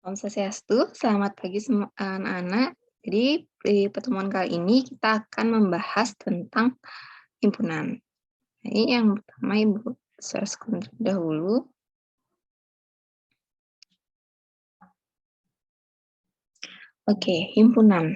Om Swastiastu, selamat pagi semua anak-anak. Jadi di pertemuan kali ini kita akan membahas tentang himpunan. Jadi yang pertama Ibu share screen terlebih dahulu. Oke, himpunan.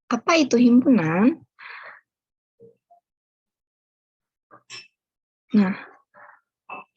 Apa itu himpunan? Nah,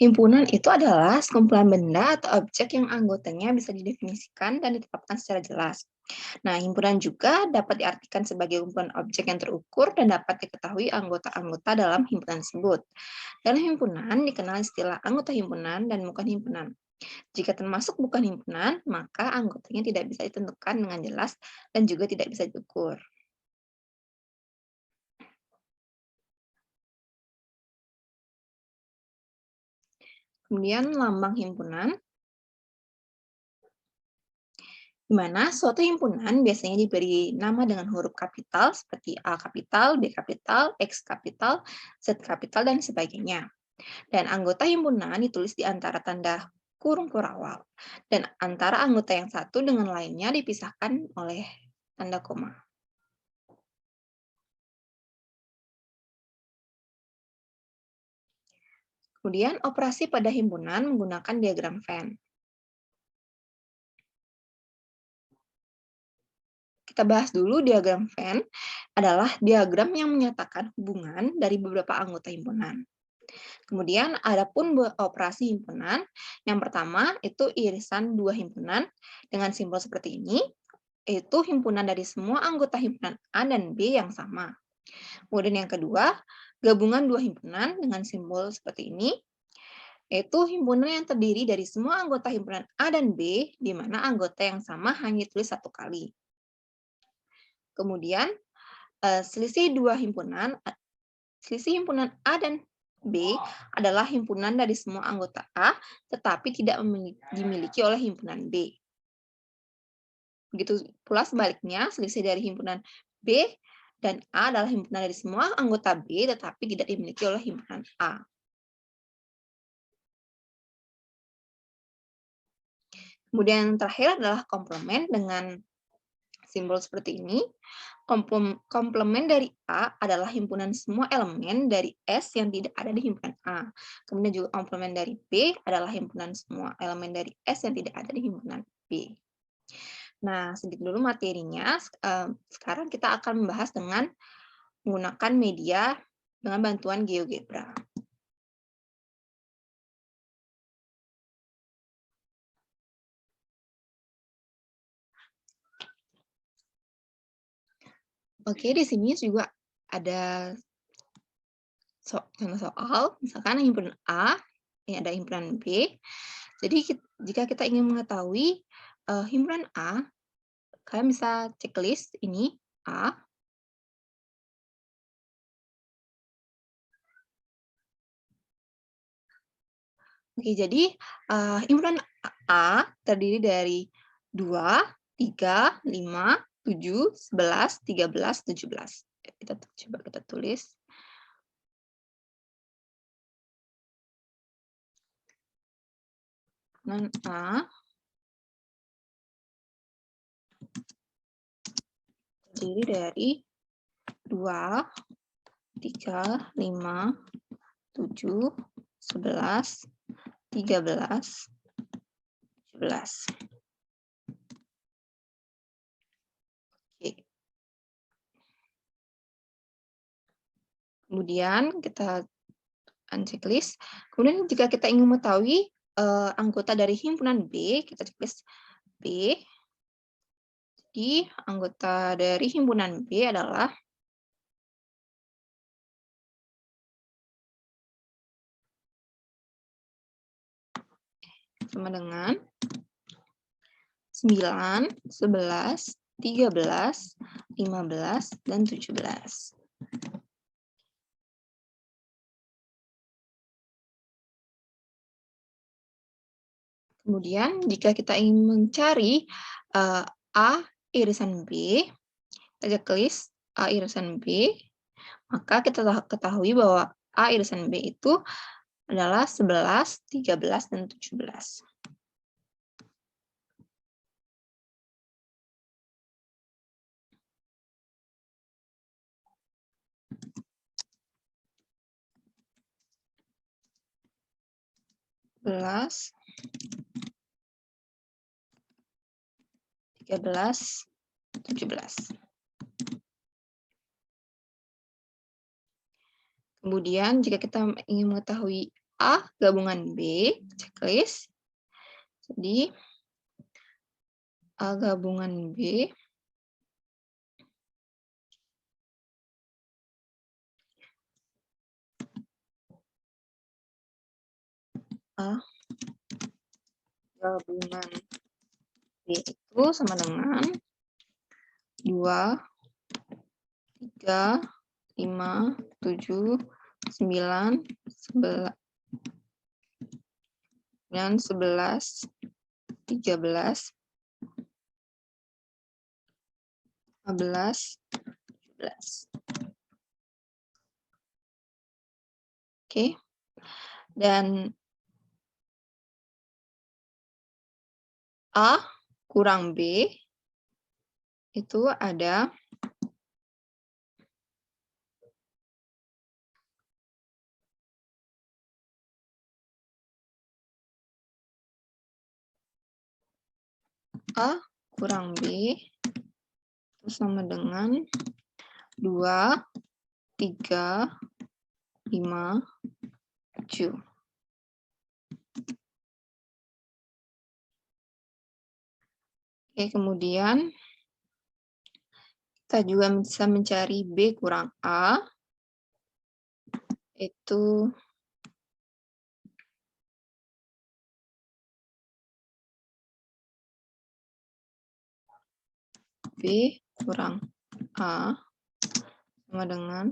himpunan itu adalah sekumpulan benda atau objek yang anggotanya bisa didefinisikan dan ditetapkan secara jelas. Nah, himpunan juga dapat diartikan sebagai kumpulan objek yang terukur dan dapat diketahui anggota-anggota dalam himpunan tersebut. Dalam himpunan dikenal istilah anggota himpunan dan bukan himpunan. Jika termasuk bukan himpunan, maka anggotanya tidak bisa ditentukan dengan jelas dan juga tidak bisa diukur. Kemudian lambang himpunan, di mana suatu himpunan biasanya diberi nama dengan huruf kapital seperti A kapital, B kapital, X kapital, Z kapital, dan sebagainya. Dan anggota himpunan ditulis di antara tanda kurung kurawal. Dan antara anggota yang satu dengan lainnya dipisahkan oleh tanda koma. Kemudian operasi pada himpunan menggunakan diagram Venn. Kita bahas dulu diagram Venn adalah diagram yang menyatakan hubungan dari beberapa anggota himpunan. Kemudian adapun operasi himpunan, yang pertama itu irisan dua himpunan dengan simbol seperti ini, yaitu himpunan dari semua anggota himpunan A dan B yang sama. Kemudian yang kedua, gabungan dua himpunan dengan simbol seperti ini, yaitu himpunan yang terdiri dari semua anggota himpunan A dan B, di mana anggota yang sama hanya ditulis satu kali. Kemudian selisih himpunan A dan B adalah himpunan dari semua anggota A, tetapi tidak dimiliki oleh himpunan B. Begitu pula sebaliknya, selisih dari himpunan B dan A adalah himpunan dari semua anggota B, tetapi tidak dimiliki oleh himpunan A. Kemudian yang terakhir adalah komplement dengan simbol seperti ini. Komplement dari A adalah himpunan semua elemen dari S yang tidak ada di himpunan A. Kemudian juga komplement dari B adalah himpunan semua elemen dari S yang tidak ada di himpunan B. Nah, sedikit dulu materinya. Sekarang kita akan membahas dengan menggunakan media dengan bantuan GeoGebra. Oke, di sini juga ada contoh soal, misalkan himpunan A, ini ada himpunan B. Jadi jika kita ingin mengetahui himpunan A, kalian bisa checklist ini A. Oke, jadi himpunan A terdiri dari 2, 3, 5, 7, 11, 13, 17. Kita coba kita tulis. Himpunan A terdiri dari 2, 3, 5, 7, 11, 13, 17. Oke. Kemudian kita checklist. Kemudian jika kita ingin mengetahui anggota dari himpunan B, kita checklist B. Jadi anggota dari himpunan B adalah sama dengan 9, 11, 13, 15, dan 17. Kemudian jika kita ingin mencari A irisan B, kita checklist A irisan B, maka kita ketahui bahwa A irisan B itu adalah 11, 13, dan 17. Belas, 13, 17. Kemudian jika kita ingin mengetahui A gabungan B, checklist. Jadi A gabungan B A gabungan B itu sama dengan 2, 3, 5, 7, 9, 11, 13, 15, 17. Oke. Dan A kurang B itu ada A kurang B itu sama dengan 2, 3, 5, 7. Oke, kemudian kita juga bisa mencari B kurang A, itu B kurang A sama dengan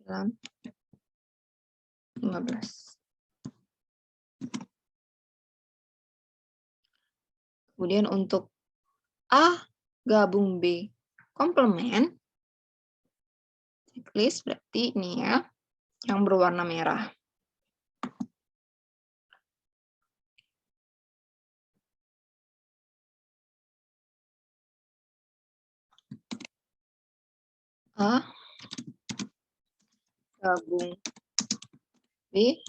9, 15. Kemudian untuk A gabung B komplement, checklist berarti ini ya, yang berwarna merah. A gabung B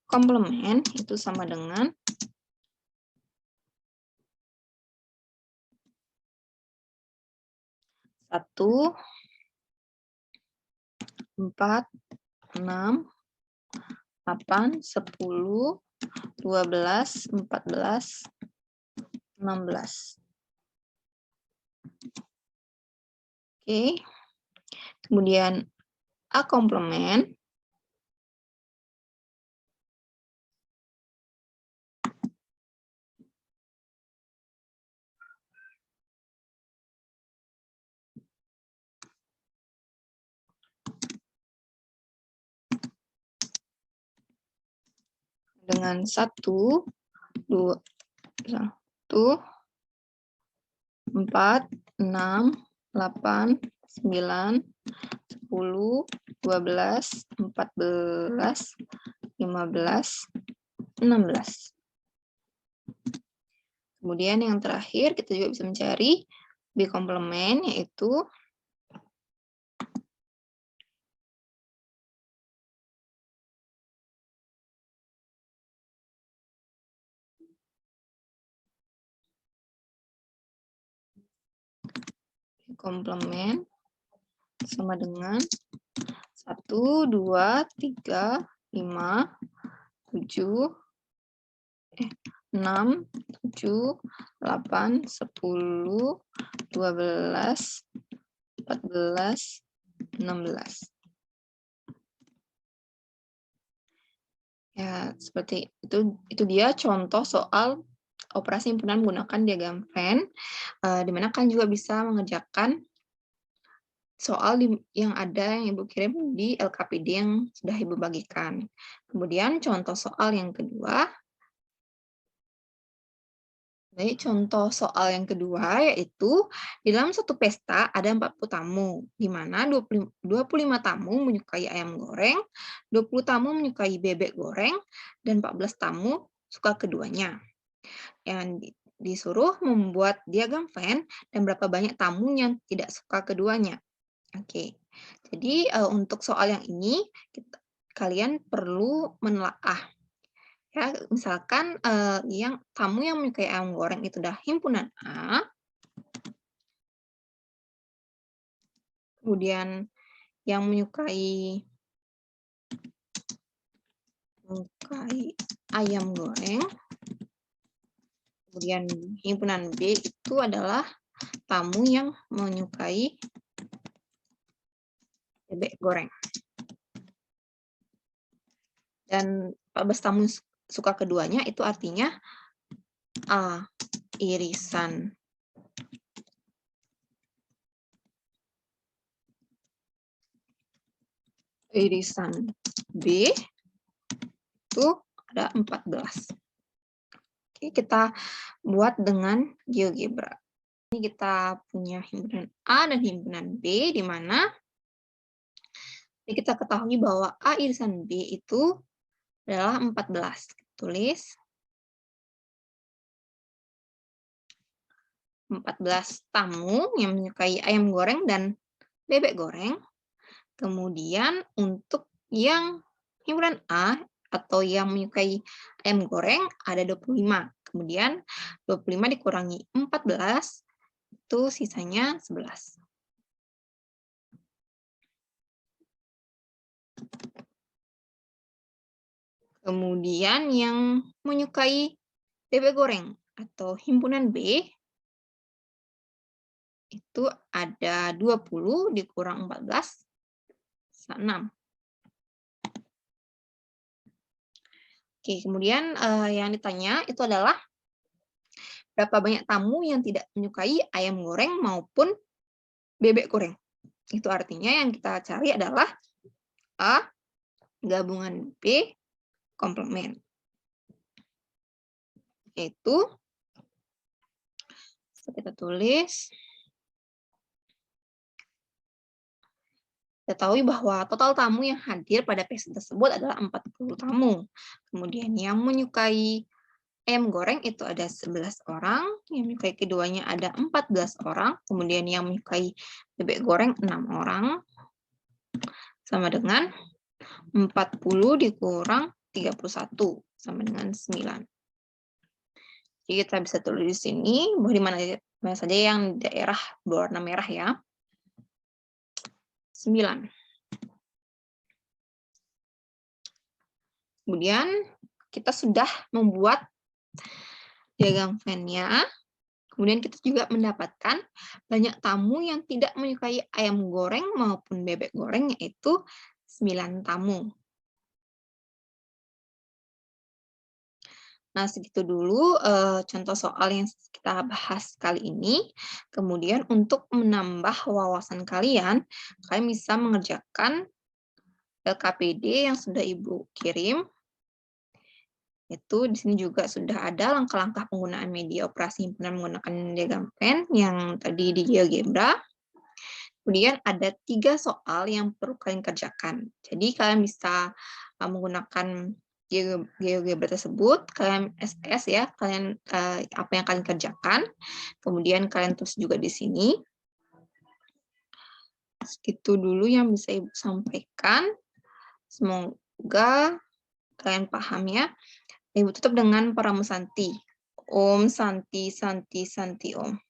komplement itu sama dengan 1, 4, 6, 8, 10, 12, 14, 16. Oke. Kemudian A komplement dengan 1, 2, 1, 4, 6, 8, 9, 10, 12, 14, 15, 16. Kemudian yang terakhir kita juga bisa mencari B komplement, yaitu komplement sama dengan 1, 2, 3, 5, 7, 6, 7, 8, 10, 12, 14, 16. Ya, seperti itu dia contoh soal operasi himpunan menggunakan diagram Venn, di mana kalian juga bisa mengerjakan soal yang ada yang Ibu kirim di LKPD yang sudah Ibu bagikan. Kemudian contoh soal yang kedua Baik, contoh soal yang kedua yaitu di dalam satu pesta ada 40 tamu, di mana 25 tamu menyukai ayam goreng, 20 tamu menyukai bebek goreng, dan 14 tamu suka keduanya. Yang disuruh membuat diagram Venn dan berapa banyak tamu yang tidak suka keduanya. Oke, jadi untuk soal yang ini kalian perlu menelaah. Ya, misalkan, yang tamu yang menyukai ayam goreng itu udah himpunan A, kemudian yang menyukai ayam goreng, kemudian himpunan B itu adalah tamu yang menyukai bebek goreng. Dan 14 tamu suka keduanya itu artinya A irisan B itu ada 14. Oke, kita buat dengan GeoGebra. Ini kita punya himpunan A dan himpunan B, di mana kita ketahui bahwa A irisan B itu adalah 14. Tulis 14 tamu yang menyukai ayam goreng dan bebek goreng. Kemudian untuk yang himpunan A atau yang menyukai ayam goreng ada 25. Kemudian 25 dikurangi 14 itu sisanya 11. Kemudian yang menyukai bebek goreng atau himpunan B itu ada 20 dikurang 14, sisa 6. Oke, kemudian yang ditanya itu adalah berapa banyak tamu yang tidak menyukai ayam goreng maupun bebek goreng. Itu artinya yang kita cari adalah A gabungan B komplement. Yaitu kita tulis, kita tahu bahwa total tamu yang hadir pada pesta tersebut adalah 40 tamu. Kemudian yang menyukai ayam goreng itu ada 11 orang, yang menyukai keduanya ada 14 orang, kemudian yang menyukai bebek goreng 6 orang, sama dengan 40 dikurang 31, sama dengan 9. Jadi kita bisa tulis di sini, bahwa di mana saja yang daerah berwarna merah ya. 9. Kemudian kita sudah membuat diagram Venn-nya. Kemudian kita juga mendapatkan banyak tamu yang tidak menyukai ayam goreng maupun bebek goreng, yaitu 9 tamu. Nah, segitu dulu contoh soal yang kita bahas kali ini. Kemudian untuk menambah wawasan kalian, kalian bisa mengerjakan LKPD yang sudah Ibu kirim. Itu di sini juga sudah ada langkah-langkah penggunaan media operasi himpunan menggunakan diagram Venn yang tadi di GeoGebra. Kemudian ada 3 soal yang perlu kalian kerjakan. Jadi kalian bisa menggunakan GeoGebra tersebut, kalian SS ya, kalian apa yang kalian kerjakan, kemudian kalian tulis juga di sini. Segitu dulu yang bisa Ibu sampaikan. Semoga kalian paham ya. Ibu tutup dengan Paramu Santi. Om Santi Santi Santi Om.